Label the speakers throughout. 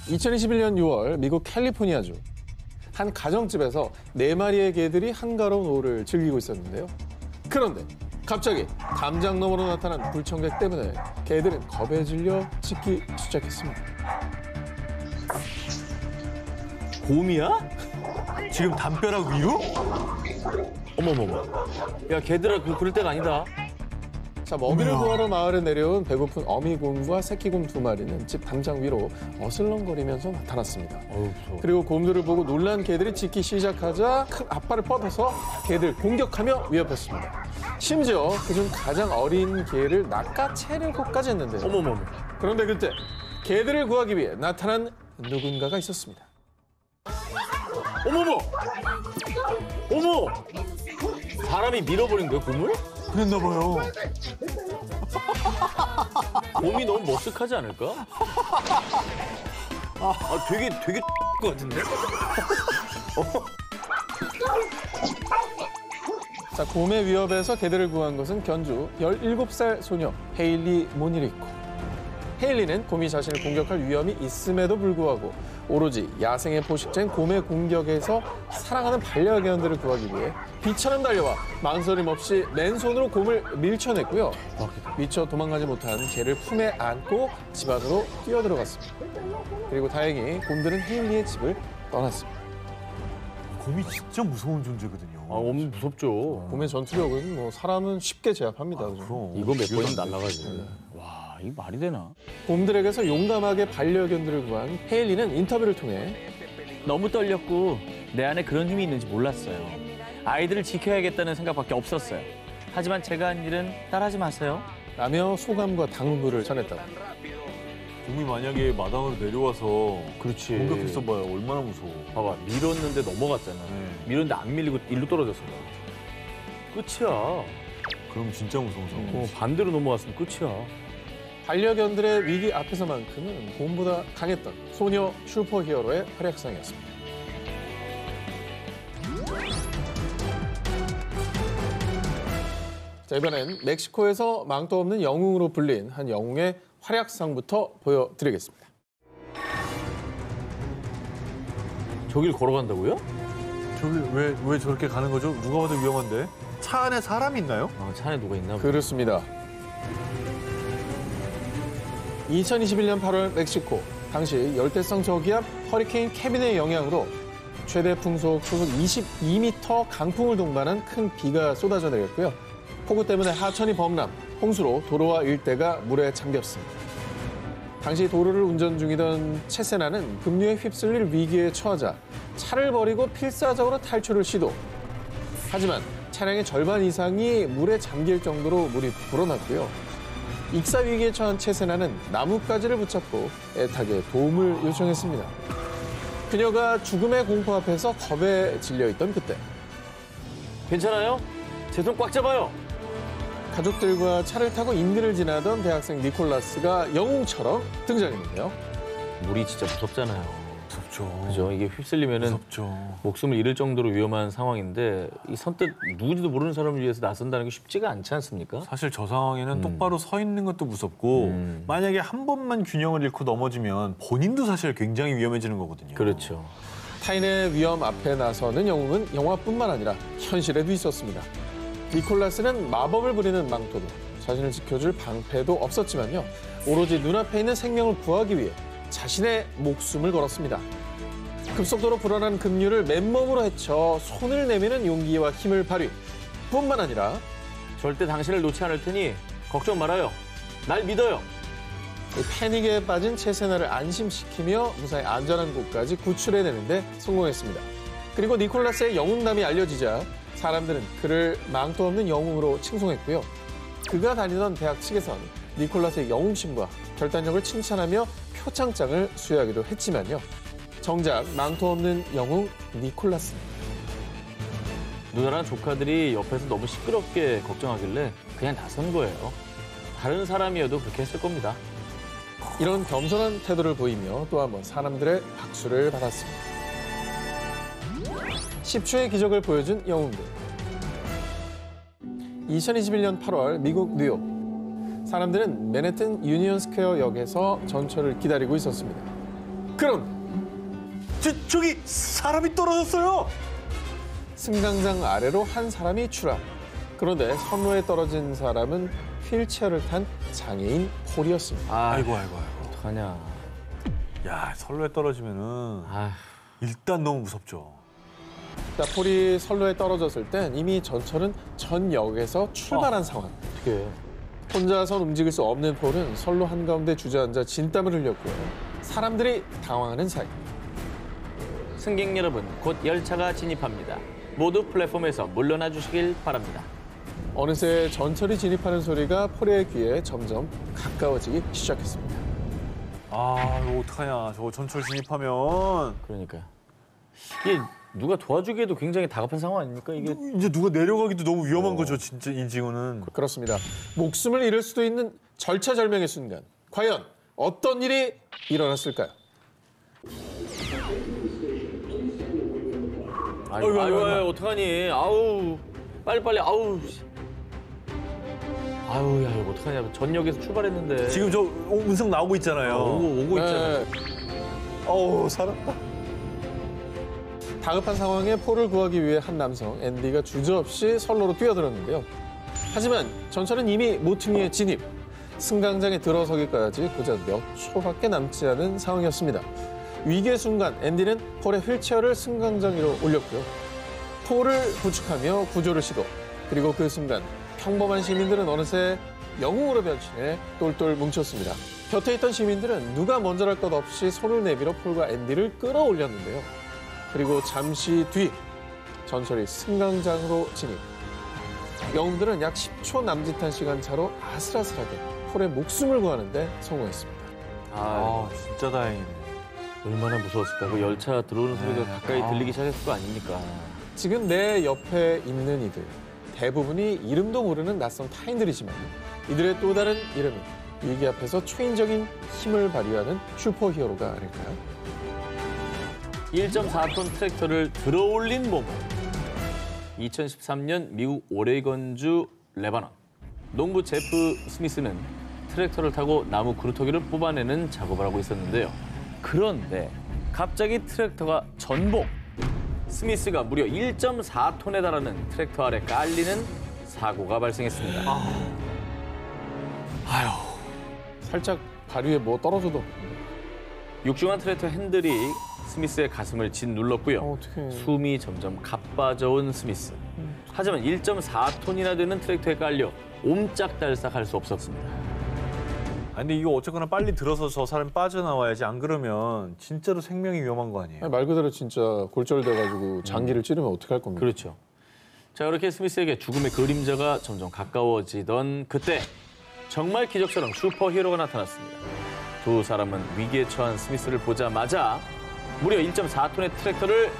Speaker 1: 2021년 6월 미국 캘리포니아주 한 가정집에서 4마리의 개들이 한가로운 오후를 즐기고 있었는데요. 그런데 갑자기 담장 너머로 나타난 불청객 때문에 개들은 겁에 질려 짖기 시작했습니다.
Speaker 2: 곰이야? 지금 담벼락 위로? 어머머머. 야, 걔들아, 그럴 때가 아니다.
Speaker 1: 자, 먹이를 구하러 마을에 내려온 배고픈 어미곰과 새끼곰 2마리는 집 담장 위로 어슬렁거리면서 나타났습니다. 그리고 곰들을 보고 놀란 개들이 짖기 시작하자 큰 앞발을 뻗어서 개들 공격하며 위협했습니다. 심지어 그중 가장 어린 개를 낚아채려고까지 했는데요.
Speaker 2: 어머머머.
Speaker 1: 그런데 그때 개들을 구하기 위해 나타난 누군가가 있었습니다.
Speaker 2: 어머머! 어머! 사람이 밀어버린 거야, 곰을?
Speaker 3: 그랬나 봐요.
Speaker 2: 곰이 너무 머쓱하지 않을까? 되게 것 같은데?
Speaker 1: 자, 곰의 위협에서 개들을 구한 것은 견주 17살 소녀 헤일리 모니리코. 헤일리는 곰이 자신을 공격할 위험이 있음에도 불구하고 오로지 야생의 포식자인 곰의 공격에서 살아가는 반려견들을 구하기 위해 비처럼 달려와 망설임 없이 맨손으로 곰을 밀쳐냈고요. 미처 도망가지 못한 개를 품에 안고 집 안으로 뛰어들어갔습니다. 그리고 다행히 곰들은 헤일리의 집을 떠났습니다.
Speaker 3: 곰이 진짜 무서운 존재거든요.
Speaker 2: 엄청 무섭죠.
Speaker 1: 곰의 전투력은 뭐 사람은 쉽게 제압합니다. 그죠?
Speaker 2: 이거 몇 번이면 날아가지. 와, 이게 말이 되나?
Speaker 1: 곰들에게서 용감하게 반려견들을 구한 헤일리는 인터뷰를 통해
Speaker 4: 너무 떨렸고 내 안에 그런 힘이 있는지 몰랐어요. 아이들을 지켜야겠다는 생각밖에 없었어요. 하지만 제가 한 일은 따라하지 마세요.
Speaker 1: 라며 소감과 당부를 전했다고.
Speaker 3: 곰이 만약에 마당으로 내려와서
Speaker 2: 그렇지.
Speaker 3: 공격했어봐요. 얼마나 무서워.
Speaker 2: 봐봐, 밀었는데 넘어갔잖아. 밀었는데 안 밀리고 일로 떨어졌어. 끝이야.
Speaker 3: 그럼 진짜 무서운 상황.
Speaker 2: 반대로 넘어갔으면 끝이야.
Speaker 1: 반려견들의 위기 앞에서만큼은 곰보다 강했던 소녀 슈퍼히어로의 활약상이었습니다. 자, 이번엔 멕시코에서 망도 없는 영웅으로 불린 한 영웅의 활약상부터 보여드리겠습니다.
Speaker 2: 저길 걸어간다고요?
Speaker 3: 저기 왜 저렇게 가는 거죠? 누가 봐도 위험한데. 차 안에 사람이 있나요?
Speaker 2: 차 안에 누가 있나 보다.
Speaker 1: 그렇습니다. 2021년 8월 멕시코. 당시 열대성 저기압 허리케인 케빈의 영향으로 최대 풍속 초속 22m 강풍을 동반한 큰 비가 쏟아져 내렸고요. 폭우 때문에 하천이 범람, 홍수로 도로와 일대가 물에 잠겼습니다. 당시 도로를 운전 중이던 체세나는 급류에 휩쓸릴 위기에 처하자 차를 버리고 필사적으로 탈출을 시도. 하지만 차량의 절반 이상이 물에 잠길 정도로 물이 불어났고요. 익사 위기에 처한 체세나는 나뭇가지를 붙잡고 애타게 도움을 요청했습니다. 그녀가 죽음의 공포 앞에서 겁에 질려있던 그때.
Speaker 2: 괜찮아요? 제 손 꽉 잡아요.
Speaker 1: 가족들과 차를 타고 인근을 지나던 대학생 니콜라스가 영웅처럼 등장했는데요.
Speaker 2: 물이 진짜 무섭잖아요.
Speaker 3: 무섭죠.
Speaker 2: 그죠? 이게 휩쓸리면은
Speaker 3: 무섭죠.
Speaker 2: 목숨을 잃을 정도로 위험한 상황인데 이 선뜻 누군지도 모르는 사람을 위해서 나선다는 게 쉽지가 않지 않습니까?
Speaker 3: 사실 저 상황에는 똑바로 서 있는 것도 무섭고 만약에 한 번만 균형을 잃고 넘어지면 본인도 사실 굉장히 위험해지는 거거든요.
Speaker 2: 그렇죠.
Speaker 1: 타인의 위험 앞에 나서는 영웅은 영화뿐만 아니라 현실에도 있었습니다. 니콜라스는 마법을 부리는 망토도 자신을 지켜줄 방패도 없었지만요. 오로지 눈앞에 있는 생명을 구하기 위해 자신의 목숨을 걸었습니다. 급속도로 불어난 급류를 맨몸으로 헤쳐 손을 내미는 용기와 힘을 발휘. 뿐만 아니라
Speaker 2: 절대 당신을 놓지 않을 테니 걱정 말아요. 날 믿어요.
Speaker 1: 패닉에 빠진 체세나를 안심시키며 무사히 안전한 곳까지 구출해내는데 성공했습니다. 그리고 니콜라스의 영웅남이 알려지자 사람들은 그를 망토 없는 영웅으로 칭송했고요. 그가 다니던 대학 측에선 니콜라스의 영웅심과 결단력을 칭찬하며 표창장을 수여하기도 했지만요. 정작 망토 없는 영웅 니콜라스는
Speaker 2: 누나랑 조카들이 옆에서 너무 시끄럽게 걱정하길래 그냥 나선 거예요. 다른 사람이어도 그렇게 했을 겁니다.
Speaker 1: 이런 겸손한 태도를 보이며 또 한 번 사람들의 박수를 받았습니다. 10초의 기적을 보여준 영웅들. 2021년 8월 미국 뉴욕. 사람들은 맨해튼 유니언 스퀘어 역에서 전철을 기다리고 있었습니다. 그럼
Speaker 3: 저기 사람이 떨어졌어요.
Speaker 1: 승강장 아래로 한 사람이 추락. 그런데 선로에 떨어진 사람은 휠체어를 탄 장애인 폴이었습니다.
Speaker 3: 아이고.
Speaker 2: 어떡하냐.
Speaker 3: 야, 선로에 떨어지면은
Speaker 2: 아,
Speaker 3: 일단 너무 무섭죠.
Speaker 1: 자, 폴이 선로에 떨어졌을 땐 이미 전철은 전 역에서 출발한 상황.
Speaker 2: 어떡해.
Speaker 1: 혼자선 움직일 수 없는 폴은 선로 한가운데 주저앉아 진땀을 흘렸고요. 사람들이 당황하는 사이
Speaker 4: 승객 여러분, 곧 열차가 진입합니다. 모두 플랫폼에서 물러나 주시길 바랍니다.
Speaker 1: 어느새 전철이 진입하는 소리가 폴의 귀에 점점 가까워지기 시작했습니다.
Speaker 3: 아, 이거 어떡하냐. 저거 전철 진입하면
Speaker 2: 그러니까요. 이게 누가 도와주기에도 굉장히 다급한 상황 아닙니까? 이게
Speaker 3: 이제 누가 내려가기도 너무 위험한 거죠, 진짜 이 지구는.
Speaker 1: 그렇습니다. 목숨을 잃을 수도 있는 절차절명의 순간. 과연 어떤 일이 일어났을까요?
Speaker 2: 아유, 어떡하니? 아우, 빨리빨리, 아우. 아우, 야, 이거 어떡하냐. 전역에서 출발했는데.
Speaker 3: 지금 저 음성 나오고 있잖아요.
Speaker 2: 오고 있잖아.
Speaker 1: 어우, 살았다. 다급한 상황에 폴을 구하기 위해 한 남성, 앤디가 주저없이 선로로 뛰어들었는데요. 하지만 전철은 이미 모퉁이에 진입. 승강장에 들어서기까지 고작 몇 초밖에 남지 않은 상황이었습니다. 위기의 순간 앤디는 폴의 휠체어를 승강장 위로 올렸고요. 폴을 구축하며 구조를 시도. 그리고 그 순간 평범한 시민들은 어느새 영웅으로 변신해 똘똘 뭉쳤습니다. 곁에 있던 시민들은 누가 먼저랄 것 없이 손을 내밀어 폴과 앤디를 끌어올렸는데요. 그리고 잠시 뒤 전철이 승강장으로 진입. 영웅들은 약 10초 남짓한 시간차로 아슬아슬하게 폴의 목숨을 구하는데 성공했습니다.
Speaker 3: 아, 진짜 다행이네.
Speaker 2: 얼마나 무서웠을까. 그 열차 들어오는 소리가 가까이 들리기 시작했을 거 아닙니까?
Speaker 1: 지금 내 옆에 있는 이들, 대부분이 이름도 모르는 낯선 타인들이지만 이들의 또 다른 이름은 위기 앞에서 초인적인 힘을 발휘하는 슈퍼히어로가 아닐까요?
Speaker 4: 1.4톤 트랙터를 들어올린 모모. 2013년 미국 오레건주 레바논. 농부 제프 스미스는 트랙터를 타고 나무 그루터기를 뽑아내는 작업을 하고 있었는데요. 그런데 갑자기 트랙터가 전복. 스미스가 무려 1.4톤에 달하는 트랙터 아래 깔리는 사고가 발생했습니다.
Speaker 1: 살짝 발 위에 뭐 떨어져도
Speaker 4: 육중한 트랙터 핸들이 스미스의 가슴을 짓눌렀고요.
Speaker 1: 어떡해.
Speaker 4: 숨이 점점 가빠져온 스미스. 하지만 1.4톤이나 되는 트랙터에 깔려 옴짝달싹할 수 없었습니다.
Speaker 3: 아니, 근데 이거 어쨌거나 빨리 들어서 저 사람 빠져나와야지. 안 그러면 진짜로 생명이 위험한 거 아니에요?
Speaker 1: 아니, 말 그대로 진짜 골절돼가지고 장기를 찌르면 어떡할 겁니까?
Speaker 4: 그렇죠. 자, 그렇게 스미스에게 죽음의 그림자가 점점 가까워지던 그때 정말 기적처럼 슈퍼히어로가 나타났습니다. 두 사람은 위기에 처한 스미스를 보자마자 무려 1.4톤의 트랙터를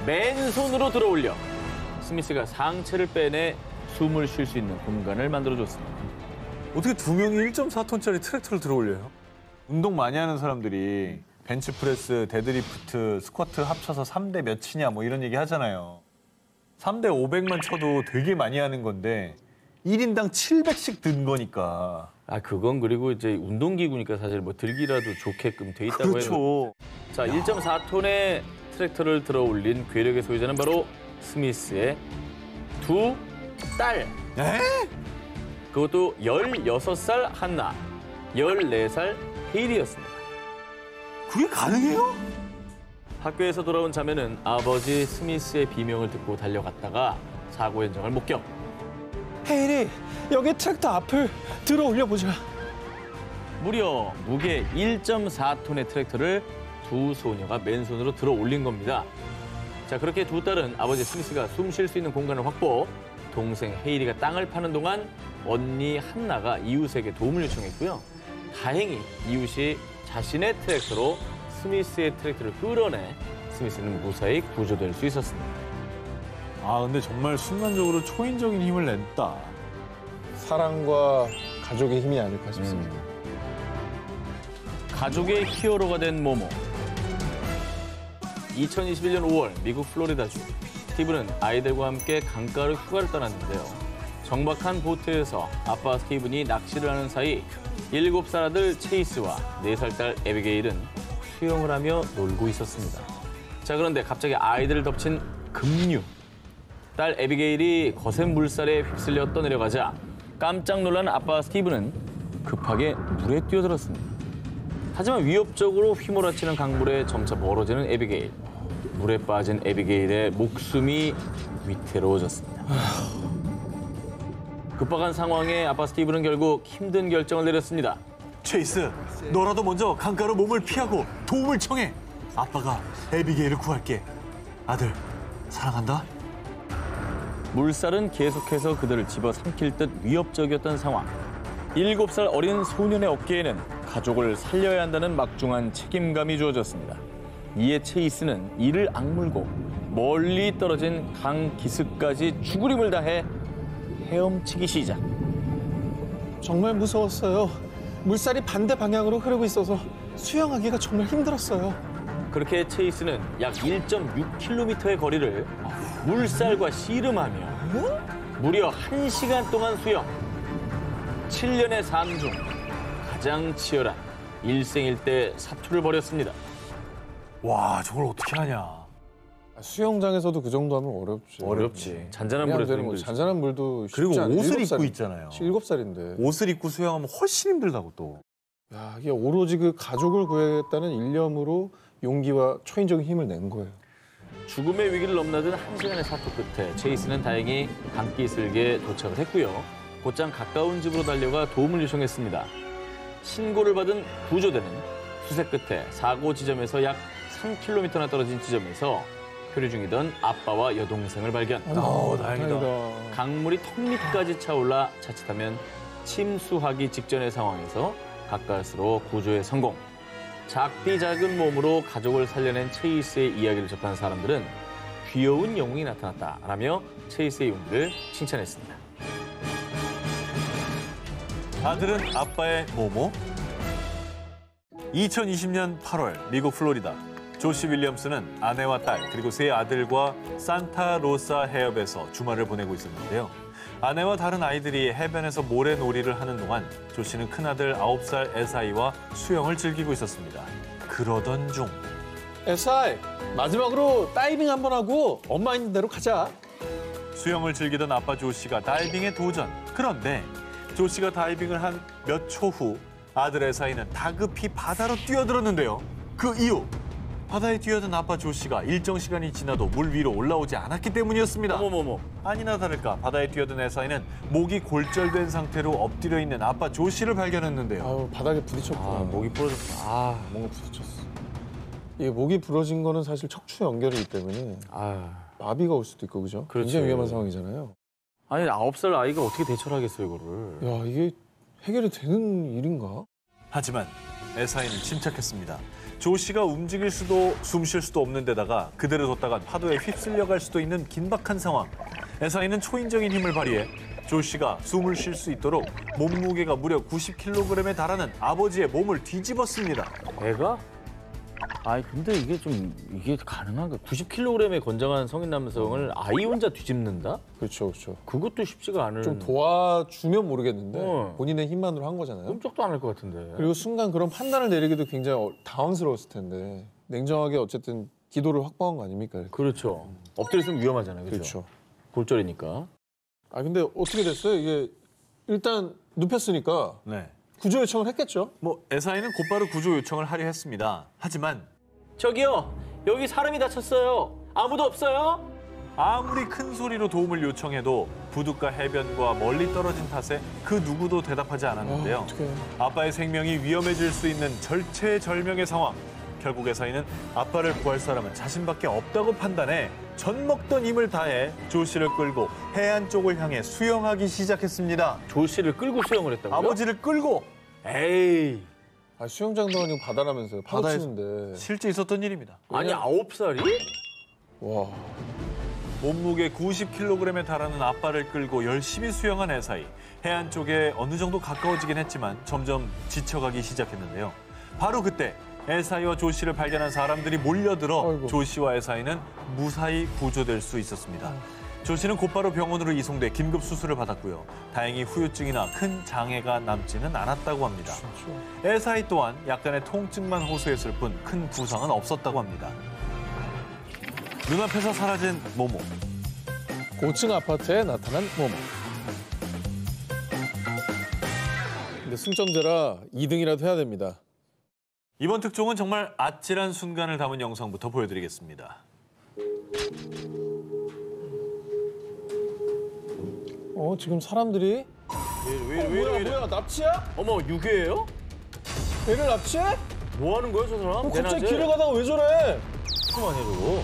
Speaker 4: 맨손으로 들어올려 스미스가 상체를 빼내 숨을 쉴 수 있는 공간을 만들어줬습니다.
Speaker 3: 어떻게 두 명이 1.4톤짜리 트랙터를 들어올려요? 운동 많이 하는 사람들이 벤치프레스, 데드리프트, 스쿼트 합쳐서 3대 몇이냐 뭐 이런 얘기 하잖아요. 3대 500만 쳐도 되게 많이 하는 건데 1인당 700씩 든 거니까.
Speaker 2: 아, 그건 그리고 이제 운동기구니까 사실 뭐 들기라도 좋게끔 돼 있다고 해요.
Speaker 3: 그렇죠.
Speaker 4: 자, 1.4톤의 트랙터를 들어올린 괴력의 소유자는 바로 스미스의 두 딸.
Speaker 3: 에?
Speaker 4: 그것도 16살 한나, 14살 헤일이었습니다.
Speaker 3: 그게 가능해요?
Speaker 4: 학교에서 돌아온 자매는 아버지 스미스의 비명을 듣고 달려갔다가 사고 현장을 목격.
Speaker 1: 헤일이 여기 트랙터 앞을 들어 올려보자.
Speaker 4: 무려 무게 1.4톤의 트랙터를 두 소녀가 맨손으로 들어 올린 겁니다. 자, 그렇게 두 딸은 아버지 스미스가 숨 쉴 수 있는 공간을 확보, 동생 헤일이가 땅을 파는 동안 언니 한나가 이웃에게 도움을 요청했고요. 다행히 이웃이 자신의 트랙터로 스미스의 트랙터를 끌어내 스미스는 무사히 구조될 수 있었습니다.
Speaker 3: 아, 근데 정말 순간적으로 초인적인 힘을 냈다.
Speaker 1: 사랑과 가족의 힘이 아닐까 싶습니다.
Speaker 4: 가족의 히어로가 된 모모. 2021년 5월 미국 플로리다주. 스티브는 아이들과 함께 강가로 휴가를 떠났는데요. 정박한 보트에서 아빠 스티븐이 낚시를 하는 사이 7살 아들 체이스와 4살 딸 에비게일은 수영을 하며 놀고 있었습니다. 자, 그런데 갑자기 아이들을 덮친 급류. 딸 에비게일이 거센 물살에 휩쓸려 떠내려가자 깜짝 놀란 아빠 스티브는 급하게 물에 뛰어들었습니다. 하지만 위협적으로 휘몰아치는 강물에 점차 멀어지는 에비게일. 물에 빠진 에비게일의 목숨이 위태로워졌습니다. 급박한 상황에 아빠 스티브는 결국 힘든 결정을 내렸습니다.
Speaker 3: 체이스, 너라도 먼저 강가로 몸을 피하고 도움을 청해. 아빠가 에비게일을 구할게. 아들, 사랑한다.
Speaker 4: 물살은 계속해서 그들을 집어삼킬 듯 위협적이었던 상황. 7살 어린 소년의 어깨에는 가족을 살려야 한다는 막중한 책임감이 주어졌습니다. 이에 체이스는 이를 악물고 멀리 떨어진 강 기슭까지 죽으림을 다해 헤엄치기 시작.
Speaker 1: 정말 무서웠어요. 물살이 반대 방향으로 흐르고 있어서 수영하기가 정말 힘들었어요.
Speaker 4: 그렇게 체이스는 약 1.6km의 거리를 물살과 씨름하며 무려 1시간 동안 수영. 7년의 삶 중 가장 치열한 일생일대 사투를 벌였습니다.
Speaker 3: 와, 저걸 어떻게 하냐.
Speaker 1: 수영장에서도 그 정도 하면 어렵지.
Speaker 3: 어렵지.
Speaker 4: 잔잔한
Speaker 1: 그냥
Speaker 4: 물에서
Speaker 1: 되는 거.
Speaker 4: 힘들지.
Speaker 1: 잔잔한 물도 쉽지
Speaker 3: 그리고
Speaker 1: 않아.
Speaker 3: 옷을
Speaker 1: 7살.
Speaker 3: 입고 있잖아요.
Speaker 1: 7살인데.
Speaker 3: 옷을 입고 수영하면 훨씬 힘들다고 또.
Speaker 1: 야, 이게 오로지 그 가족을 구해야겠다는 일념으로 용기와 초인적인 힘을 낸 거예요.
Speaker 4: 죽음의 위기를 넘나든 1시간의 사투 끝에 체이스는 다행히 강기슭에 도착을 했고요. 곧장 가까운 집으로 달려가 도움을 요청했습니다. 신고를 받은 구조대는 수색 끝에 사고 지점에서 약 3km나 떨어진 지점에서 표류 중이던 아빠와 여동생을 발견.
Speaker 3: 다행이다.
Speaker 4: 강물이 턱 밑까지 차올라 자칫하면 침수하기 직전의 상황에서 가까스로 구조에 성공. 작디 작은 몸으로 가족을 살려낸 체이스의 이야기를 접한 사람들은 귀여운 영웅이 나타났다라며 체이스의 용기를 칭찬했습니다.
Speaker 3: 아들은 아빠의 모모. 2020년 8월 미국 플로리다. 조시 윌리엄스는 아내와 딸 그리고 세 아들과 산타로사 해협에서 주말을 보내고 있었는데요. 아내와 다른 아이들이 해변에서 모래놀이를 하는 동안 조시는 큰아들 9살 에사이와 수영을 즐기고 있었습니다. 그러던 중
Speaker 1: 에사이, 마지막으로 다이빙 한번 하고 엄마 있는 대로 가자.
Speaker 3: 수영을 즐기던 아빠 조시가 다이빙에 도전. 그런데 조시가 다이빙을 한 몇 초 후 아들 에사이는 다급히 바다로 뛰어들었는데요. 그 이유, 바다에 뛰어든 아빠 조시가 일정 시간이 지나도 물 위로 올라오지 않았기 때문이었습니다.
Speaker 4: 어머머머.
Speaker 3: 아니나 다를까 바다에 뛰어든 에사이는 목이 골절된 상태로 엎드려 있는 아빠 조시를 발견했는데요.
Speaker 1: 아유, 바닥에 부딪혔구나.
Speaker 4: 목이 부러졌다.
Speaker 1: 뭔가 부딪혔어. 이게 목이 부러진 거는 사실 척추 연결이기 때문에 마비가 올 수도 있고, 그죠?
Speaker 4: 그렇지.
Speaker 1: 굉장히 위험한 상황이잖아요.
Speaker 4: 아니 9살 아이가 어떻게 대처를 하겠어요 이거를.
Speaker 1: 야, 이게 해결이 되는 일인가?
Speaker 3: 하지만 에사이는 침착했습니다. 조시가 움직일 수도 숨 쉴 수도 없는 데다가 그대로 뒀다간 파도에 휩쓸려 갈 수도 있는 긴박한 상황. 에사이는 초인적인 힘을 발휘해 조시가 숨을 쉴 수 있도록 몸무게가 무려 90kg에 달하는 아버지의 몸을 뒤집었습니다.
Speaker 4: 애가? 아니 근데 이게 가능한가? 90kg의 건장한 성인 남성을 아이 혼자 뒤집는다?
Speaker 1: 그렇죠, 그렇죠.
Speaker 4: 그것도 쉽지가 않은.
Speaker 1: 좀 도와주면 모르겠는데
Speaker 4: 어.
Speaker 1: 본인의 힘만으로 한 거잖아요.
Speaker 4: 꼼짝도 안 할 것 같은데.
Speaker 1: 그리고 순간 그런 판단을 내리기도 굉장히 당황스러웠을 텐데 냉정하게 어쨌든 기도를 확보한 거 아닙니까?
Speaker 4: 그렇죠. 엎드려 있으면 위험하잖아요. 그렇죠?
Speaker 1: 그렇죠.
Speaker 4: 골절이니까.
Speaker 1: 아, 근데 어떻게 됐어요? 이게 일단 눕혔으니까
Speaker 3: 네.
Speaker 1: 구조 요청을 했겠죠?
Speaker 3: 뭐 에사이는 곧바로 구조 요청을 하려 했습니다. 하지만
Speaker 4: 저기요, 여기 사람이 다쳤어요. 아무도 없어요?
Speaker 3: 아무리 큰 소리로 도움을 요청해도 부둣가 해변과 멀리 떨어진 탓에 그 누구도 대답하지 않았는데요.
Speaker 1: 어떡해.
Speaker 3: 아빠의 생명이 위험해질 수 있는 절체절명의 상황. 결국 에사이는 아빠를 구할 사람은 자신밖에 없다고 판단해 젖먹던 힘을 다해 조시를 끌고 해안 쪽을 향해 수영하기 시작했습니다.
Speaker 4: 조씨를 끌고 수영을 했다고요?
Speaker 3: 아버지를 끌고
Speaker 4: 에이.
Speaker 1: 아, 수영장도 아니고 바다라면서요. 파도
Speaker 3: 바다에서.
Speaker 1: 치는데.
Speaker 3: 실제 있었던 일입니다.
Speaker 4: 아니 9살이?
Speaker 1: 와.
Speaker 3: 몸무게 90kg에 달하는 아빠를 끌고 열심히 수영한 에사이. 해안 쪽에 어느 정도 가까워지긴 했지만 점점 지쳐가기 시작했는데요. 바로 그때 에사이와 조시를 발견한 사람들이 몰려들어
Speaker 1: 아이고.
Speaker 3: 조시와 에사이는 무사히 구조될 수 있었습니다. 조 씨는 곧바로 병원으로 이송돼 긴급 수술을 받았고요. 다행히 후유증이나 큰 장애가 남지는 않았다고 합니다. 애사이 또한 약간의 통증만 호소했을 뿐 큰 부상은 없었다고 합니다. 눈앞에서 사라진 모모.
Speaker 1: 고층 아파트에 나타난 모모. 근데 승점제라 2등이라도 해야 됩니다.
Speaker 3: 이번 특종은 정말 아찔한 순간을 담은 영상부터 보여드리겠습니다.
Speaker 1: 지금 사람들이 뭐야 납치야?
Speaker 2: 어머, 유괴예요?
Speaker 1: 애를 납치해?
Speaker 2: 뭐 하는 거야, 저 사람?
Speaker 1: 갑자기 길을 가다가 왜 저래?
Speaker 2: 그만해, 저거.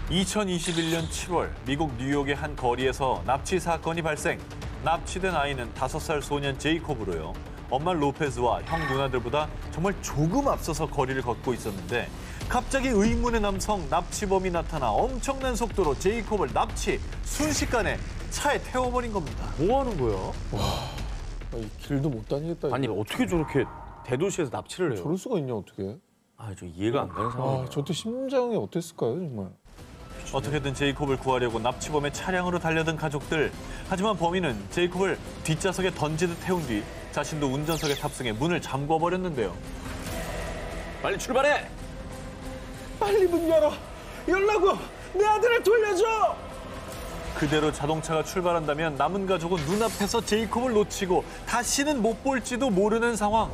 Speaker 3: 2021년 7월 미국 뉴욕의 한 거리에서 납치 사건이 발생. 납치된 아이는 5살 소년 제이콥으로요. 엄마 로페즈와 형 누나들보다 정말 조금 앞서서 거리를 걷고 있었는데 갑자기 의문의 남성 납치범이 나타나 엄청난 속도로 제이콥을 납치, 순식간에 차에 태워버린 겁니다.
Speaker 2: 뭐 하는 거야?
Speaker 1: 이 길도 못 다니겠다.
Speaker 2: 아니,
Speaker 1: 이거.
Speaker 2: 어떻게 저렇게 대도시에서 납치를 해요?
Speaker 1: 저럴 수가 있냐 어떻게?
Speaker 2: 저 이해가 안 가는 상황이에요.
Speaker 1: 저때 심장이 어땠을까요 정말?
Speaker 3: 어떻게든 제이콥을 구하려고 납치범의 차량으로 달려든 가족들. 하지만 범인은 제이콥을 뒷좌석에 던지듯 태운 뒤 자신도 운전석에 탑승해 문을 잠궈버렸는데요.
Speaker 2: 빨리 출발해!
Speaker 1: 빨리 문 열어! 열라고! 내 아들을 돌려줘!
Speaker 3: 그대로 자동차가 출발한다면 남은 가족은 눈앞에서 제이콥을 놓치고 다시는 못 볼지도 모르는 상황.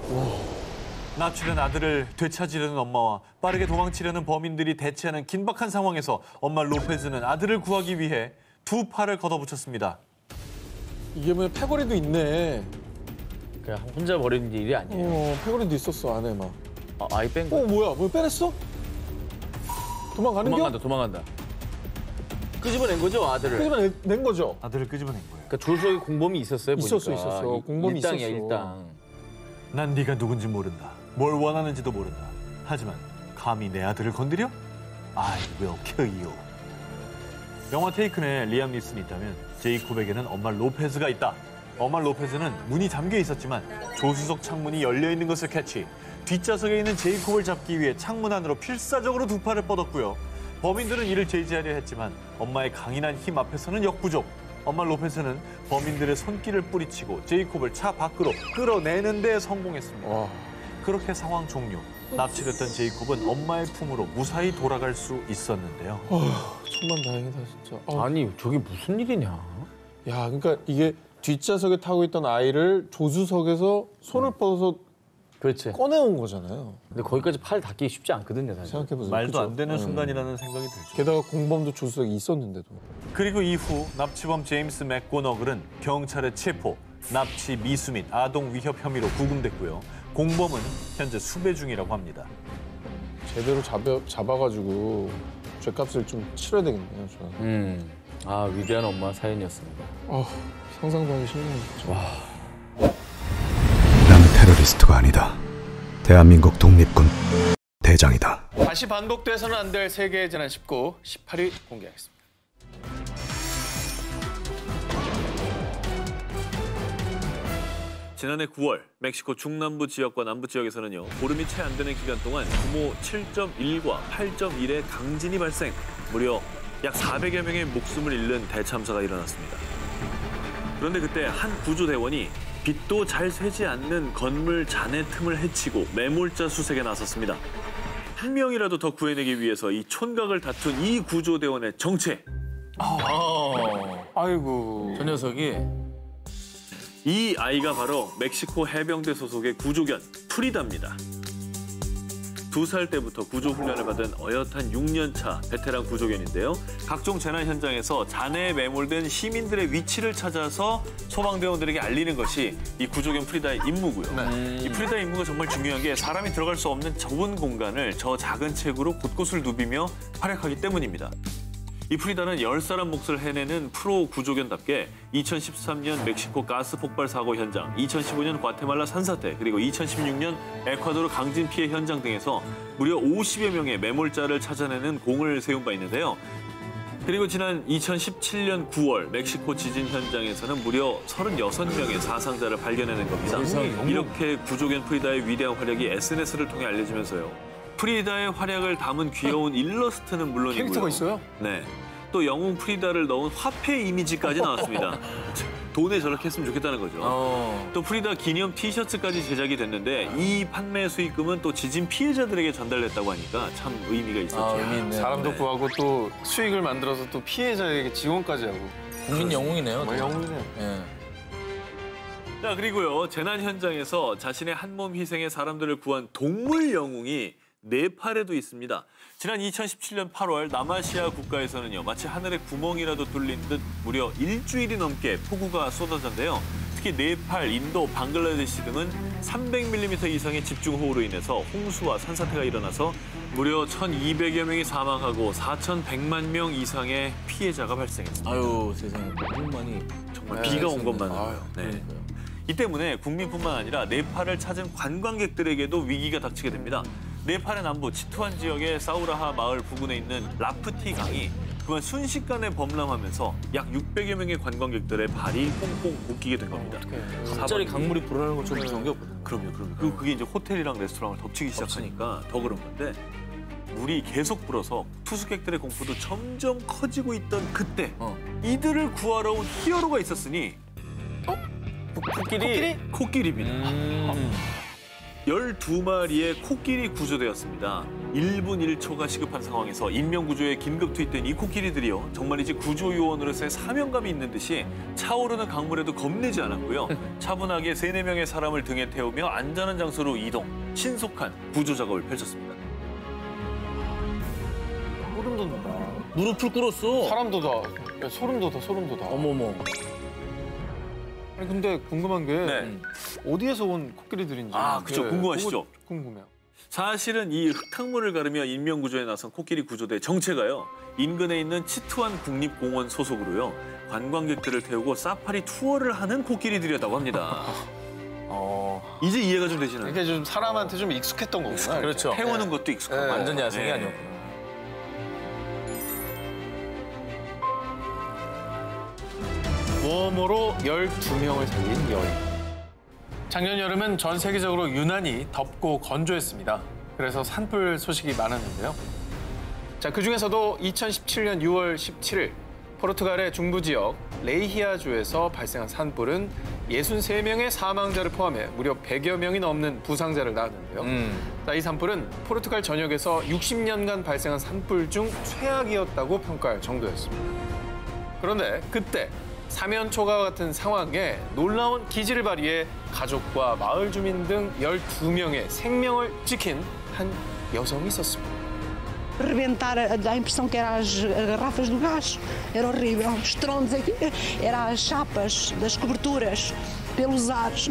Speaker 3: 납치된 아들을 되찾으려는 엄마와 빠르게 도망치려는 범인들이 대치하는 긴박한 상황에서 엄마 로페즈는 아들을 구하기 위해 두 팔을 걷어붙였습니다.
Speaker 1: 이게 뭐야 패거리도 있네.
Speaker 2: 그냥 혼자 버리는 일이 아니에요.
Speaker 1: 패거리도 있었어 안에 막.
Speaker 2: 아이 뺀 거.
Speaker 1: 뭐야 빼냈어? 도망가는
Speaker 2: 도망간다. 끄집어낸 거죠, 아들을?
Speaker 1: 끄집어낸 거죠?
Speaker 3: 아들을 끄집어낸 거예요.
Speaker 2: 그러니까 조수석에 공범이 있었어요, 보니까.
Speaker 1: 있었어. 공범이
Speaker 2: 일당이야,
Speaker 1: 있었어.
Speaker 2: 일당.
Speaker 3: 난 네가 누군지 모른다. 뭘 원하는지도 모른다. 하지만 감히 내 아들을 건드려? I will kill you. 영화 테이큰에 리암 니슨이 있다면 제이콥에게는 엄마 로페즈가 있다. 엄마 로페즈는 문이 잠겨 있었지만 조수석 창문이 열려 있는 것을 캐치. 뒷좌석에 있는 제이콥을 잡기 위해 창문 안으로 필사적으로 두 팔을 뻗었고요. 범인들은 이를 제지하려 했지만 엄마의 강인한 힘 앞에서는 역부족. 엄마 로페즈는 범인들의 손길을 뿌리치고 제이콥을 차 밖으로 끌어내는 데 성공했습니다.
Speaker 1: 와.
Speaker 3: 그렇게 상황 종료. 납치됐던 제이콥은 엄마의 품으로 무사히 돌아갈 수 있었는데요.
Speaker 1: 천만다행이다 진짜.
Speaker 2: 아니, 저게 무슨 일이냐?
Speaker 1: 야, 그러니까 이게 뒷좌석에 타고 있던 아이를 조수석에서 손을 뻗어서
Speaker 2: 그렇지.
Speaker 1: 꺼내온 거잖아요.
Speaker 2: 근데 거기까지 팔 닿기 쉽지 않거든요, 사실.
Speaker 1: 생각해보세요.
Speaker 3: 말도
Speaker 1: 그쵸?
Speaker 3: 안 되는 순간이라는 생각이 들죠.
Speaker 1: 게다가 공범도 조수석에 있었는데도.
Speaker 3: 그리고 이후 납치범 제임스 맥고너글은 경찰에 체포, 납치 미수 및 아동 위협 혐의로 구금됐고요. 공범은 현재 수배 중이라고 합니다.
Speaker 1: 제대로 잡아가지고 죗값을 좀 치러야 되겠네요, 저는.
Speaker 2: 위대한 엄마 사연이었습니다.
Speaker 1: 상상도 하기 싫네요, 진짜.
Speaker 5: 난 테러리스트가 아니다. 대한민국 독립군 대장이다.
Speaker 1: 다시 반복돼서는 안 될 세계의 재난 19, 18위 공개하겠습니다.
Speaker 3: 지난해 9월 멕시코 중남부 지역과 남부 지역에서는요. 보름이 채 안 되는 기간 동안 규모 7.1과 8.1의 강진이 발생. 무려 약 400여 명의 목숨을 잃는 대참사가 일어났습니다. 그런데 그때 한 구조대원이 빛도 잘 새지 않는 건물 잔해 틈을 헤치고 매몰자 수색에 나섰습니다. 한 명이라도 더 구해내기 위해서 이 촌각을 다툰 이 구조대원의 정체.
Speaker 1: 아이고.
Speaker 2: 저 녀석이
Speaker 3: 이 아이가 바로 멕시코 해병대 소속의 구조견 프리다입니다. 2살 때부터 구조훈련을 받은 어엿한 6년차 베테랑 구조견인데요. 각종 재난 현장에서 잔해에 매몰된 시민들의 위치를 찾아서 소방대원들에게 알리는 것이 이 구조견 프리다의 임무고요. 이 프리다의 임무가 정말 중요한 게 사람이 들어갈 수 없는 좁은 공간을 저 작은 체구로 곳곳을 누비며 활약하기 때문입니다. 이 프리다는 10사람 몫을 해내는 프로 구조견답게 2013년 멕시코 가스 폭발 사고 현장, 2015년 과테말라 산사태, 그리고 2016년 에콰도르 강진 피해 현장 등에서 무려 50여 명의 매몰자를 찾아내는 공을 세운 바 있는데요. 그리고 지난 2017년 9월 멕시코 지진 현장에서는 무려 36명의 사상자를 발견해낸 겁니다. 이렇게 구조견 프리다의 위대한 활약이 SNS를 통해 알려지면서요. 프리다의 활약을 담은 귀여운 일러스트는 물론이고요.
Speaker 1: 캐릭터가 있어요?
Speaker 3: 네. 또 영웅 프리다를 넣은 화폐 이미지까지 나왔습니다. 돈에 저렇게 했으면 좋겠다는 거죠. 또 프리다 기념 티셔츠까지 제작이 됐는데 이 판매 수익금은 또 지진 피해자들에게 전달됐다고 하니까 참 의미가 있었죠.
Speaker 2: 의미 있네요.
Speaker 1: 사람도
Speaker 2: 네.
Speaker 1: 구하고 또 수익을 만들어서 또 피해자에게 지원까지 하고.
Speaker 2: 국민 영웅이네요.
Speaker 1: 뭐 영웅이네.
Speaker 2: 예.
Speaker 3: 자, 그리고요. 재난 현장에서 자신의 한몸 희생의 사람들을 구한 동물 영웅이 네팔에도 있습니다. 지난 2017년 8월 남아시아 국가에서는요. 마치 하늘에 구멍이라도 뚫린 듯 무려 일주일이 넘게 폭우가 쏟아졌는데요. 특히 네팔, 인도, 방글라데시 등은 300mm 이상의 집중호우로 인해서 홍수와 산사태가 일어나서 무려 1,200여 명이 사망하고 4,100만 명 이상의 피해자가 발생했습니다.
Speaker 2: 아유 세상에 너무 많이
Speaker 3: 정말 비가 온 것만.
Speaker 1: 아유,
Speaker 3: 네. 이 때문에 국민뿐만 아니라 네팔을 찾은 관광객들에게도 위기가 닥치게 됩니다. 네팔의 남부 치투안 지역의 사우라하 마을 부근에 있는 라프티 강이 그만 순식간에 범람하면서 약 600여 명의 관광객들의 발이 꽁꽁 묶이게 된 겁니다.
Speaker 2: 갑자기 강물이 불어나는 것처럼 그런 게 없거든요.
Speaker 3: 그럼요. 그게 이제 호텔이랑 레스토랑을 덮치기 시작하니까 더 그런 건데 물이 계속 불어서 투숙객들의 공포도 점점 커지고 있던 그때 이들을 구하러 온 히어로가 있었으니 코끼리입니다. 12마리의 코끼리 구조되었습니다. 1분 1초가 시급한 상황에서 인명구조에 긴급 투입된 이 코끼리들이요. 정말이지 구조요원으로서의 사명감이 있는 듯이 차오르는 강물에도 겁내지 않았고요. 차분하게 3, 4명의 사람을 등에 태우며 안전한 장소로 이동, 신속한 구조 작업을 펼쳤습니다.
Speaker 1: 소름 돋는다.
Speaker 2: 무릎을 꿇었어.
Speaker 1: 사람도 다. 야, 소름 돋아, 소름 돋아.
Speaker 2: 어머머.
Speaker 1: 아니, 근데 궁금한 게
Speaker 3: 네.
Speaker 1: 어디에서 온 코끼리들인지.
Speaker 3: 아, 그쵸. 궁금하시죠?
Speaker 1: 그거 궁금해요.
Speaker 3: 사실은 이 흙탕물을 가르며 인명구조에 나선 코끼리 구조대 정체가요. 인근에 있는 치투안 국립공원 소속으로요. 관광객들을 태우고 사파리 투어를 하는 코끼리들이었다고 합니다. 이제 이해가 좀 되시나요?
Speaker 1: 이게 좀 사람한테 좀 익숙했던 거구나.
Speaker 2: 그렇죠.
Speaker 3: 태우는 것도 익숙하고.
Speaker 1: 네.
Speaker 2: 완전 야생이
Speaker 3: 네.
Speaker 2: 아니었구나.
Speaker 1: 웜으로 12명을 살린 여인. 작년 여름은 전 세계적으로 유난히 덥고 건조했습니다. 그래서 산불 소식이 많았는데요. 자, 그중에서도 2017년 6월 17일 포르투갈의 중부 지역 레이히아주에서 발생한 산불은 63명의 사망자를 포함해 무려 100여 명이 넘는 부상자를 낳았는데요. 자, 이 산불은 포르투갈 전역에서 60년간 발생한 산불 중 최악이었다고 평가할 정도였습니다. 그런데 그때 사면초가 같은 상황에 놀라운 기지를 발휘해 가족과 마을 주민 등 12명의 생명을 지킨 한 여성이 있었습니다.
Speaker 6: Rebentar, dá a impressão que eram as garrafas do gás. Era horrível. Os tronos aqui, eram as chapas das coberturas, pelos ares.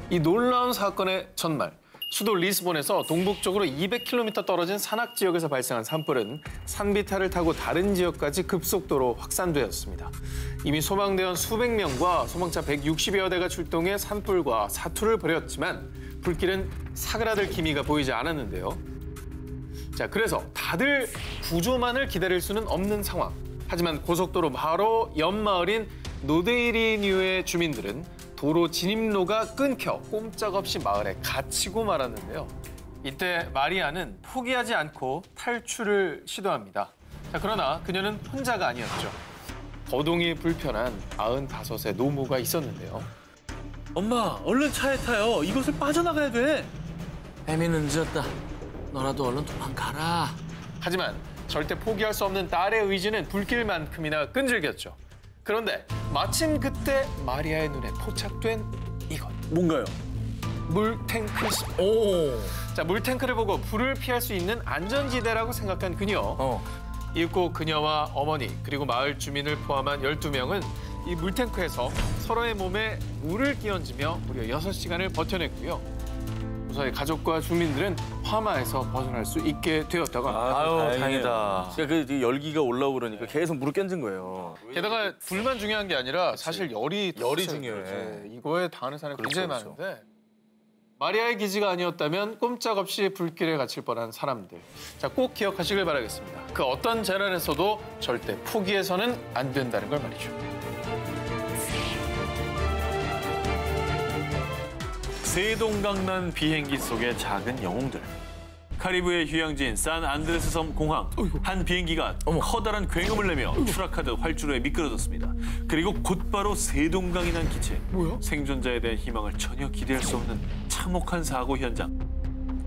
Speaker 1: 이 놀라운 사건의 전날, 수도 리스본에서 동북쪽으로 200km 떨어진 산악 지역에서 발생한 산불은 산비탈을 타고 다른 지역까지 급속도로 확산되었습니다. 이미 소방대원 수백 명과 소방차 160여 대가 출동해 산불과 사투를 벌였지만 불길은 사그라들 기미가 보이지 않았는데요. 자, 그래서 다들 구조만을 기다릴 수는 없는 상황. 하지만 고속도로 바로 옆 마을인 노데이리뉴의 주민들은 도로 진입로가 끊겨 꼼짝없이 마을에 갇히고 말았는데요. 이때 마리아는 포기하지 않고 탈출을 시도합니다. 자, 그러나 그녀는 혼자가 아니었죠. 거동이 불편한 95세 노모가 있었는데요.
Speaker 3: 엄마, 얼른 차에 타요. 이곳을 빠져나가야 돼.
Speaker 2: 애미는 늦었다. 너라도 얼른 도망가라.
Speaker 1: 하지만 절대 포기할 수 없는 딸의 의지는 불길만큼이나 끈질겼죠. 그런데 마침 그때 마리아의 눈에 포착된 이것.
Speaker 3: 뭔가요?
Speaker 1: 물탱크였습니다.
Speaker 2: 오.
Speaker 1: 자, 물탱크를 보고 불을 피할 수 있는 안전지대라고 생각한 그녀. 이윽고 그녀와 어머니 그리고 마을 주민을 포함한 12명은 이 물탱크에서 서로의 몸에 물을 끼얹으며 무려 6시간을 버텨냈고요. 무사히 가족과 주민들은 화마에서 벗어날 수 있게 되었다고 합니다.
Speaker 2: 아유, 다행이다. 그러니까 그 열기가 올라오고 그러니까 계속 물을 껴준 거예요.
Speaker 1: 게다가 불만 중요한 게 아니라 사실 열이
Speaker 2: 중요해.
Speaker 1: 그렇지. 이거에 당하는 사람이 굉장히
Speaker 2: 그렇죠.
Speaker 1: 많은데 마리아의 기지가 아니었다면 꼼짝없이 불길에 갇힐 뻔한 사람들. 자, 꼭 기억하시길 바라겠습니다. 그 어떤 재난에서도 절대 포기해서는 안 된다는 걸 말이죠.
Speaker 3: 세동강난 비행기 속의 작은 영웅들. 카리브해 휴양지인 산안드레스 섬 공항. 한 비행기가 커다란 굉음을 내며 추락하듯 활주로에 미끄러졌습니다. 그리고 곧바로 세동강이 난 기체. 생존자에 대한 희망을 전혀 기대할 수 없는 참혹한 사고 현장.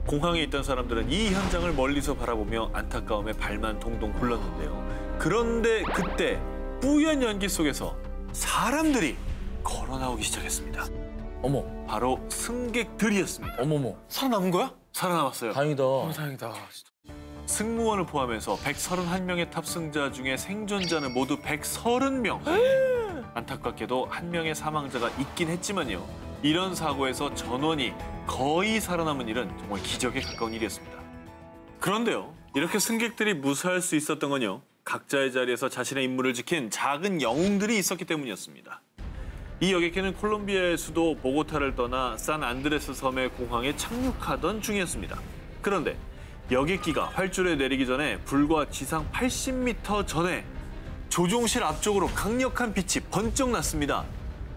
Speaker 3: 공항에 있던 사람들은 이 현장을 멀리서 바라보며 안타까움에 발만 동동 굴렀는데요. 그런데 그때 뿌연 연기 속에서 사람들이 걸어 나오기 시작했습니다.
Speaker 4: 어머,
Speaker 3: 바로 승객들이었습니다.
Speaker 4: 어머머.
Speaker 1: 살아남은 거야?
Speaker 3: 살아남았어요.
Speaker 4: 다행이다.
Speaker 1: 다행이다.
Speaker 3: 승무원을 포함해서 131명의 탑승자 중에 생존자는 모두 130명. 안타깝게도 한 명의 사망자가 있긴 했지만요. 이런 사고에서 전원이 거의 살아남은 일은 정말 기적에 가까운 일이었습니다. 그런데요, 이렇게 승객들이 무사할 수 있었던 건요, 각자의 자리에서 자신의 임무를 지킨 작은 영웅들이 있었기 때문이었습니다. 이 여객기는 콜롬비아의 수도 보고타를 떠나 산안드레스 섬의 공항에 착륙하던 중이었습니다. 그런데 여객기가 활주로에 내리기 전에 불과 지상 80m 전에 조종실 앞쪽으로 강력한 빛이 번쩍 났습니다.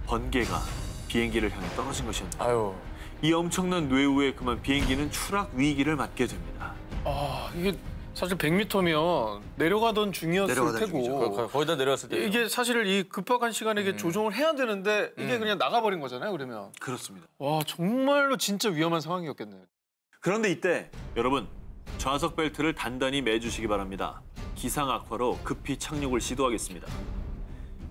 Speaker 3: 번개가 비행기를 향해 떨어진 것이었는데
Speaker 4: 아유.
Speaker 3: 이 엄청난 뇌우에 그만 비행기는 추락 위기를 맞게 됩니다.
Speaker 1: 아, 이게 사실 100m면 내려가던 중이었을 테고.
Speaker 4: 거의 다 내려갔을 때.
Speaker 1: 이게 사실 이 급박한 시간에 이게 조종을 해야 되는데 이게 그냥 나가버린 거잖아요, 그러면.
Speaker 3: 그렇습니다.
Speaker 1: 와, 정말로 진짜 위험한 상황이었겠네요.
Speaker 3: 그런데 이때 여러분, 좌석 벨트를 단단히 매주시기 바랍니다. 기상 악화로 급히 착륙을 시도하겠습니다.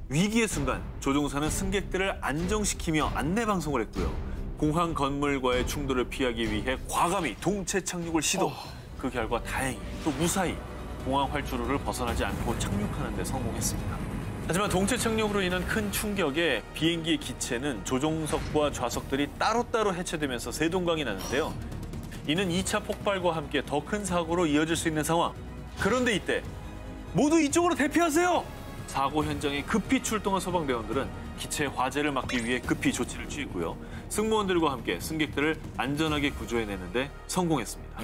Speaker 3: 위기의 순간 조종사는 승객들을 안정시키며 안내 방송을 했고요. 공항 건물과의 충돌을 피하기 위해 과감히 동체 착륙을 시도. 그 결과 다행히 또 무사히 공항 활주로를 벗어나지 않고 착륙하는 데 성공했습니다. 하지만 동체 착륙으로 인한 큰 충격에 비행기의 기체는 조종석과 좌석들이 따로따로 해체되면서 세동강이 나는데요. 이는 2차 폭발과 함께 더 큰 사고로 이어질 수 있는 상황. 그런데 이때 모두 이쪽으로 대피하세요! 사고 현장에 급히 출동한 소방대원들은 기체의 화재를 막기 위해 급히 조치를 취했고요. 승무원들과 함께 승객들을 안전하게 구조해내는데 성공했습니다.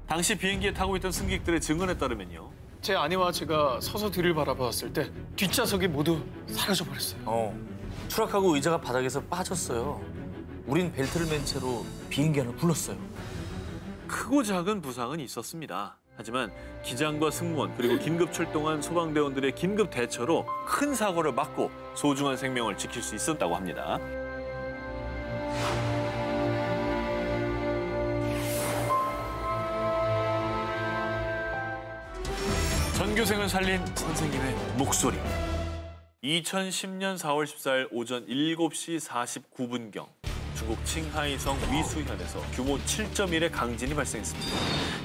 Speaker 3: 당시 비행기에 타고 있던 승객들의 증언에 따르면요.
Speaker 1: 제 아내와 제가 서서 뒤를 바라봤을 때 뒷좌석이 모두 사라져 버렸어요.
Speaker 4: 추락하고 의자가 바닥에서 빠졌어요. 우린 벨트를 맨 채로 비행기 안을 굴렀어요.
Speaker 3: 크고 작은 부상은 있었습니다. 하지만 기장과 승무원 그리고 긴급 출동한 소방대원들의 긴급 대처로 큰 사고를 막고 소중한 생명을 지킬 수 있었다고 합니다. 전교생을 살린 선생님의 목소리. 2010년 4월 14일 오전 7시 49분경 중국 칭하이성 위수현에서 규모 7.1의 강진이 발생했습니다.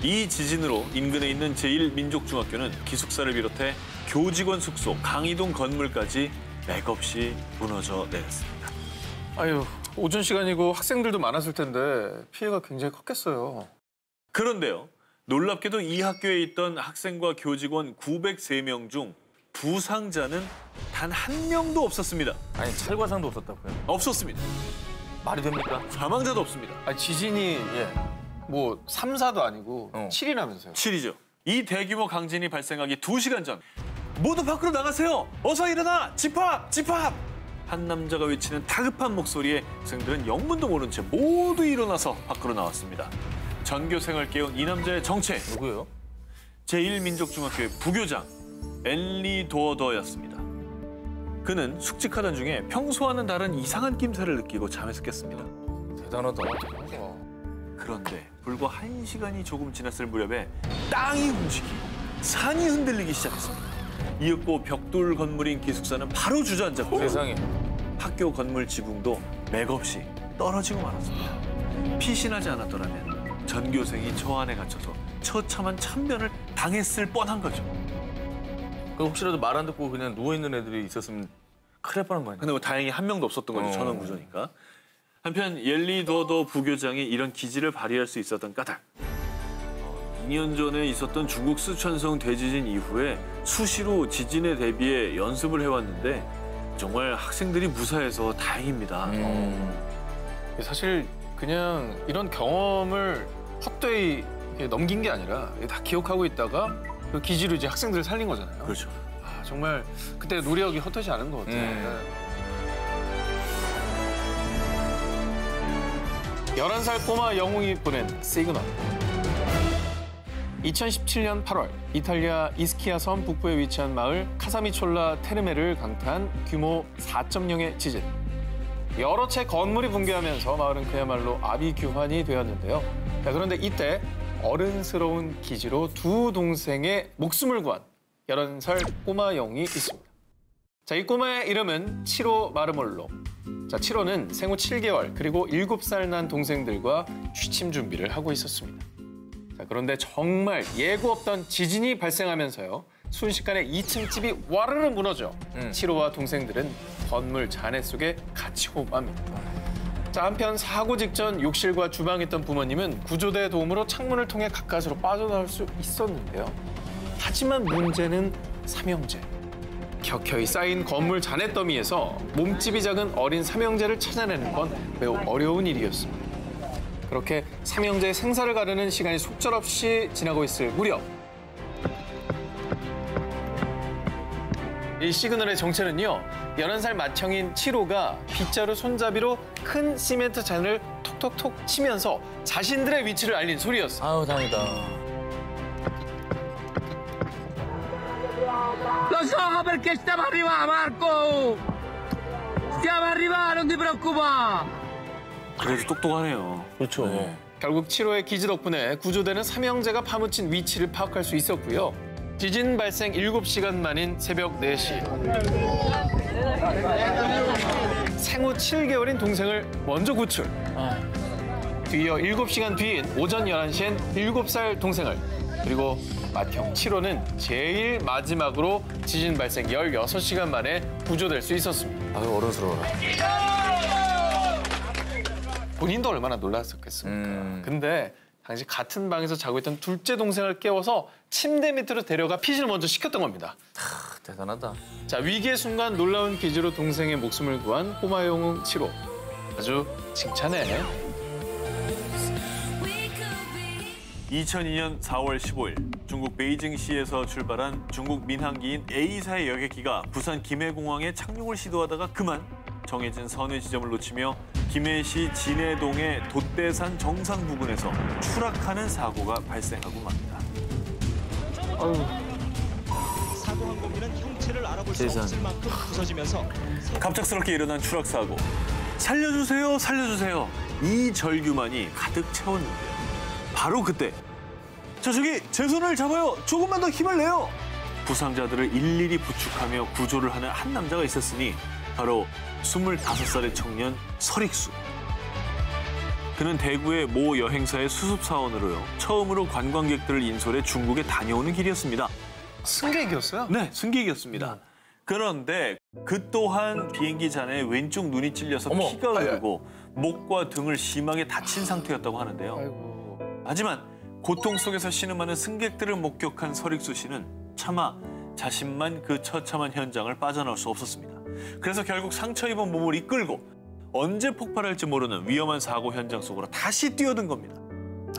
Speaker 3: 이 지진으로 인근에 있는 제1민족중학교는 기숙사를 비롯해 교직원 숙소, 강의동 건물까지 맥없이 무너져 내렸습니다.
Speaker 1: 아유, 오전 시간이고 학생들도 많았을 텐데 피해가 굉장히 컸겠어요.
Speaker 3: 그런데요, 놀랍게도 이 학교에 있던 학생과 교직원 903명 중 부상자는 단 한 명도 없었습니다.
Speaker 4: 아니, 찰과상도 없었다고요?
Speaker 3: 없었습니다.
Speaker 4: 말이 됩니까?
Speaker 3: 사망자도 없습니다.
Speaker 1: 아니, 지진이 뭐 3, 4도 아니고 7이라면서요.
Speaker 3: 7이죠. 이 대규모 강진이 발생하기 2시간 전 모두 밖으로 나가세요. 어서 일어나. 집합! 집합! 한 남자가 외치는 다급한 목소리에 학생들은 영문도 모른 채 모두 일어나서 밖으로 나왔습니다. 전교생을 깨운 이 남자의 정체.
Speaker 4: 누구예요?
Speaker 3: 제1민족중학교의 부교장 엔리 도어더였습니다. 그는 숙직하던 중에 평소와는 다른 이상한 낌새를 느끼고 잠에서 깼습니다.
Speaker 4: 대단하다.
Speaker 3: 그런데 불과 1시간이 조금 지났을 무렵에 땅이 움직이고 산이 흔들리기 시작했습니다. 이윽고 벽돌 건물인 기숙사는 바로 주저앉았고
Speaker 4: 세상에.
Speaker 3: 학교 건물 지붕도 맥없이 떨어지고 말았습니다. 피신하지 않았더라면 전교생이 저 안에 갇혀서 처참한 참변을 당했을 뻔한 거죠.
Speaker 4: 혹시라도 말 안 듣고 그냥 누워있는 애들이 있었으면 큰일 날 뻔한 거 아니에요?
Speaker 3: 근데 뭐 다행히 한 명도 없었던 거죠. 전원 구조니까. 한편 옐리 도더 부교장이 이런 기지를 발휘할 수 있었던 까닭. 2년 전에 있었던 중국 쓰촨성 대지진 이후에 수시로 지진에 대비해 연습을 해왔는데 정말 학생들이 무사해서 다행입니다.
Speaker 1: 사실 그냥 이런 경험을 헛되이 넘긴 게 아니라 다 기억하고 있다가 그 기지로 이제 학생들을 살린 거잖아요.
Speaker 3: 그렇죠.
Speaker 1: 아, 정말 그때 노력이 헛되지 않은 것 같아요. 11살 꼬마 영웅이 보낸 시그널. 2017년 8월 이탈리아 이스키아 섬 북부에 위치한 마을 카사미촐라 테르메를 강타한 규모 4.0의 지진. 여러 채 건물이 붕괴하면서 마을은 그야말로 아비규환이 되었는데요. 자, 그런데 이때 어른스러운 기지로 두 동생의 목숨을 구한 11살 꼬마 영웅이 있습니다. 자, 이 꼬마의 이름은 치로 마르몰로. 자, 치로는 생후 7개월 그리고 7살 난 동생들과 취침 준비를 하고 있었습니다. 자, 그런데 정말 예고 없던 지진이 발생하면서요. 순식간에 2층 집이 와르르 무너져 치로와 동생들은 건물 잔해 속에 갇히고 맙니다. 자, 한편 사고 직전 욕실과 주방에 있던 부모님은 구조대의 도움으로 창문을 통해 가까스로 빠져나올 수 있었는데요. 하지만 문제는 삼형제. 켜켜이 쌓인 건물 잔해 더미에서 몸집이 작은 어린 삼형제를 찾아내는 건 매우 어려운 일이었습니다. 그렇게 삼형제의 생사를 가르는 시간이 속절없이 지나고 있을 무렵 이 시그널의 정체는요. 11살 맏형인 치로가 빗자루 손잡이로 큰 시멘트 잔을 톡톡톡 치면서 자신들의 위치를 알린 소리였어요.
Speaker 2: 아우, 다행이다.
Speaker 7: Lo so perché stiamo arrivando, Marco! Stiamo arrivando, non ti preoccupare!
Speaker 3: 그래도 똑똑하네요.
Speaker 2: 그렇죠.
Speaker 3: 네.
Speaker 1: 결국 치로의 기지 덕분에 구조대는 삼형제가 파묻힌 위치를 파악할 수 있었고요. 지진 발생 7시간 만인 새벽 4시. 생후 7개월인 동생을 먼저 구출. 뒤이어 7시간 뒤인 오전 11시엔 7살 동생을, 그리고 맏형 치로는 제일 마지막으로 지진 발생 16시간 만에 구조될 수 있었습니다.
Speaker 3: 아유, 어른스러워라.
Speaker 1: 본인도 얼마나 놀랐었겠습니까. 근데 당시 같은 방에서 자고 있던 둘째 동생을 깨워서 침대 밑으로 데려가 피신을 먼저 시켰던 겁니다.
Speaker 2: 대단하다.
Speaker 1: 자, 위기의 순간 놀라운 기지로 동생의 목숨을 구한 꼬마 영웅 치로. 아주 칭찬해.
Speaker 3: 2002년 4월 15일 중국 베이징시에서 출발한 중국 민항기인 A사의 여객기가 부산 김해공항에 착륙을 시도하다가 그만 정해진 선회 지점을 놓치며 김해시 진해동의 돛대산 정상 부근에서 추락하는 사고가 발생하고 맙니다.
Speaker 8: 사고 항공기는 형체를 알아볼 수 없을 만큼 부서지면서
Speaker 3: 갑작스럽게 일어난 추락 사고. 살려주세요, 살려주세요. 이 절규만이 가득 채웠는데요. 바로 그때 저기 제 손을 잡아요. 조금만 더 힘을 내요. 부상자들을 일일이 부축하며 구조를 하는 한 남자가 있었으니 바로 25살의 청년 설익수. 그는 대구의 모 여행사의 수습사원으로요. 처음으로 관광객들을 인솔해 중국에 다녀오는 길이었습니다.
Speaker 1: 승객이었어요?
Speaker 3: 네, 승객이었습니다. 그런데 그 또한 비행기 잔에 왼쪽 눈이 찔려서 피가 흐르고 목과 등을 심하게 다친 상태였다고 하는데요.
Speaker 1: 아이고.
Speaker 3: 하지만 고통 속에서 신음하는 승객들을 목격한 설익수 씨는 차마 자신만 그 처참한 현장을 빠져나올 수 없었습니다. 그래서 결국 상처 입은 몸을 이끌고 언제 폭발할지 모르는 위험한 사고 현장 속으로 다시 뛰어든 겁니다.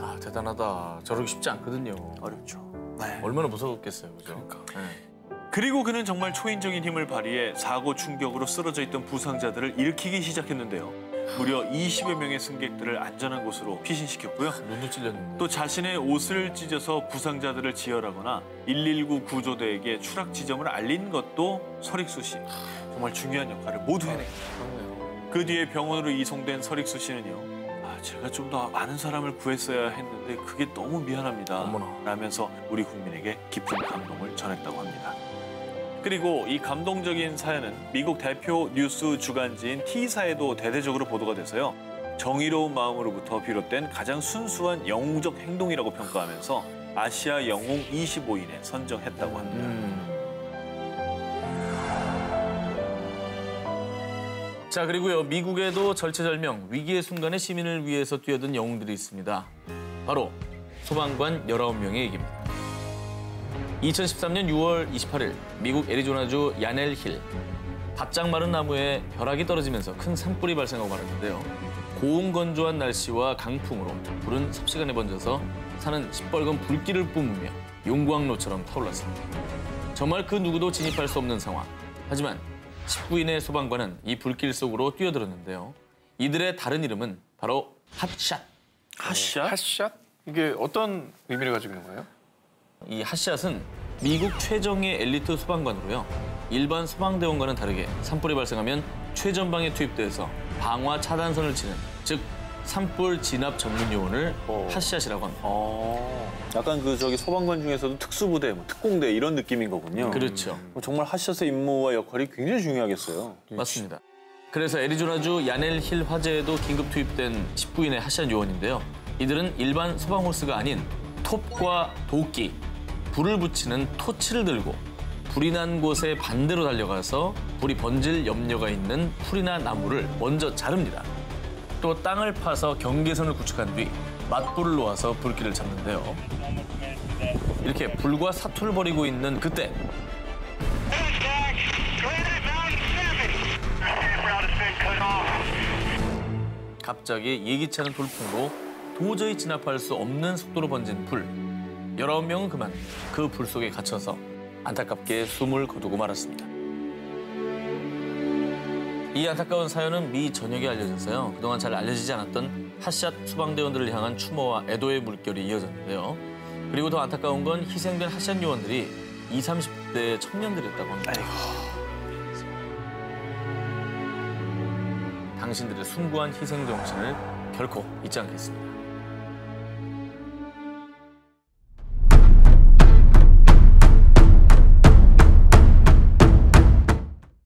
Speaker 2: 아, 대단하다. 저러기 쉽지 않거든요.
Speaker 3: 어렵죠. 네.
Speaker 2: 얼마나 무서웠겠어요, 그죠?
Speaker 3: 그러니까.
Speaker 2: 네.
Speaker 3: 그리고 그는 정말 초인적인 힘을 발휘해 사고 충격으로 쓰러져 있던 부상자들을 일으키기 시작했는데요. 무려 20여 명의 승객들을 안전한 곳으로 피신시켰고요.
Speaker 2: 눈도 찔렸는데.
Speaker 3: 또 자신의 옷을 찢어서 부상자들을 지혈하거나 119 구조대에게 추락 지점을 알린 것도 설익수 씨. 정말 중요한 역할을 모두 해냈죠. 그 뒤에 병원으로 이송된 설익수 씨는요. 제가 좀 더 많은 사람을 구했어야 했는데 그게 너무 미안합니다.
Speaker 2: 어머나.
Speaker 3: 라면서 우리 국민에게 깊은 감동을 전했다고 합니다. 그리고 이 감동적인 사연은 미국 대표 뉴스 주간지인 T사에도 대대적으로 보도가 돼서요. 정의로운 마음으로부터 비롯된 가장 순수한 영웅적 행동이라고 평가하면서 아시아 영웅 25인에 선정했다고 합니다.
Speaker 2: 자, 그리고요. 미국에도 절체절명, 위기의 순간에 시민을 위해서 뛰어든 영웅들이 있습니다. 바로 소방관 19명의 얘기입니다. 2013년 6월 28일 미국 애리조나주 야넬 힐. 바짝 마른 나무에 벼락이 떨어지면서 큰 산불이 발생하고 말았는데요. 고온건조한 날씨와 강풍으로 불은 삽시간에 번져서 산은 시뻘건 불길을 뿜으며 용광로처럼 타올랐습니다. 정말 그 누구도 진입할 수 없는 상황. 하지만 19인의 소방관은 이 불길 속으로 뛰어들었는데요. 이들의 다른 이름은 바로 핫샷.
Speaker 3: 핫샷?
Speaker 1: 핫샷? 이게 어떤 의미를 가지고 있는 거예요?
Speaker 2: 이 핫샷은 미국 최정예 엘리트 소방관으로요. 일반 소방대원과는 다르게 산불이 발생하면 최전방에 투입돼서 방화 차단선을 치는, 즉 산불 진압 전문 요원을 핫샷이라고 합니다.
Speaker 3: 약간 그 저기 소방관 중에서도 특수부대, 뭐 특공대 이런 느낌인 거군요.
Speaker 2: 그렇죠.
Speaker 3: 정말 핫샷의 임무와 역할이 굉장히 중요하겠어요.
Speaker 2: 맞습니다. 그래서 애리조나주 야넬힐 화재에도 긴급 투입된 19인의 핫샷 요원인데요. 이들은 일반 소방 호스가 아닌 톱과 도끼, 불을 붙이는 토치를 들고 불이 난 곳에 반대로 달려가서 불이 번질 염려가 있는 풀이나 나무를 먼저 자릅니다. 또 땅을 파서 경계선을 구축한 뒤 맞불을 놓아서 불길을 잡는데요. 이렇게 불과 사투를 벌이고 있는 그때 갑자기 예기치 않은 돌풍으로 도저히 진압할 수 없는 속도로 번진 불. 19명은 그만 그 불 속에 갇혀서 안타깝게 숨을 거두고 말았습니다. 이 안타까운 사연은 미 전역에 알려져서요. 그동안 잘 알려지지 않았던 핫샷 소방대원들을 향한 추모와 애도의 물결이 이어졌는데요. 그리고 더 안타까운 건 희생된 핫샷 요원들이 20, 30대 청년들이었다고 합니다. 당신들의 숭고한 희생 정신을 결코 잊지 않겠습니다.